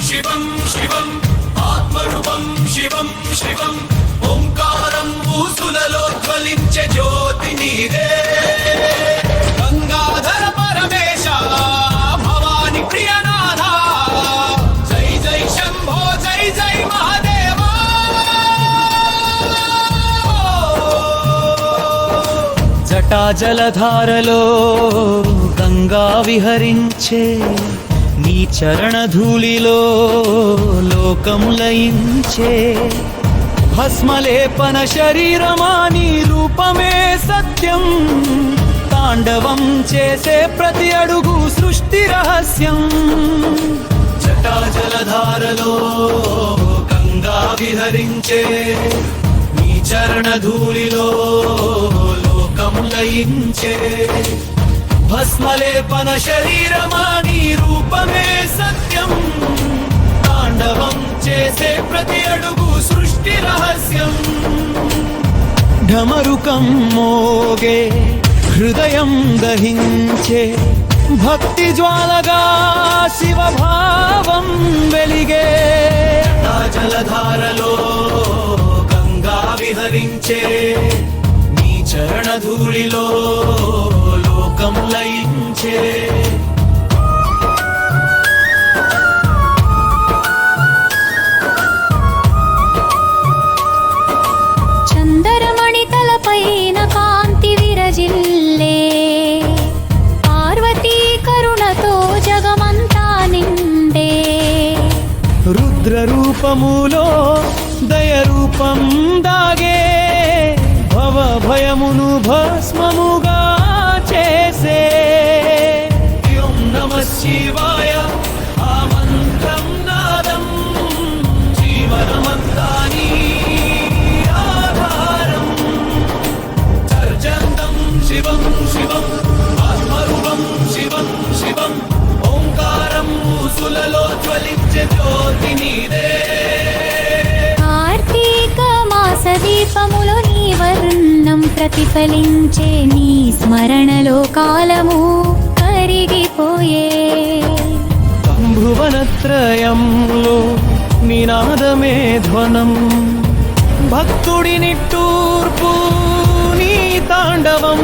శివం శివం ఆత్మరూపం శివం శివం ఓంకారం ఊసులలో జ్వలించే జ్యోతి నీదే గంగాధర పరమేశ భవాని ప్రియనాథ జై జై శంభో జై జై మహాదేవా జటా జలధారలో గంగా విహరించే నీ చరణ ధూళిలో లోకం లయించే భస్మలేపన శరీరమా నీ రూపమే సత్యం తాండవం చేసే ప్రతి అడుగు సృష్టి రహస్యం జటా జలధారలో గంగా విహరించే నీ చరణ ధూళిలో లోకం లయించే భస్మలేపన శరీరమా నీ రూపమే సత్యం తాండవం చేసే ప్రతి అడుగు సృష్టి రహస్యం ఢమరుకం మోగే హృదయం దహించే భక్తి జ్వాలగా శివభావం వెలిగే జలధారలో గంగా విహరించే నీ చరణ ధూళిలో లోకం లయించే చందరమణి తలపైన కాంతి విరజిల్లే పార్వతీ కరుణతో జగమంతా నిండే రుద్ర రూపములో దయ రూపం దాగే భవ భయమును భస్మముగా చేసే ఓం నమః శివాయ ఆ మంత్రం నాదం జీవనమంతా నీ ఆధారం చర్చంతం శివం శివం ఆత్మరూపం శివం శివం ఓంకారం ఊసులలో జ్వలించే జ్యోతి నీదే కార్తీక మాస దీపములో నీ వర్ణం ప్రతిఫలించే నీ స్మరణలో కాలము కరిగిపోయే భువనత్రయంలో నినాదమే ధ్వనం భక్తుడి నిట్టూర్పు నీ తాండవం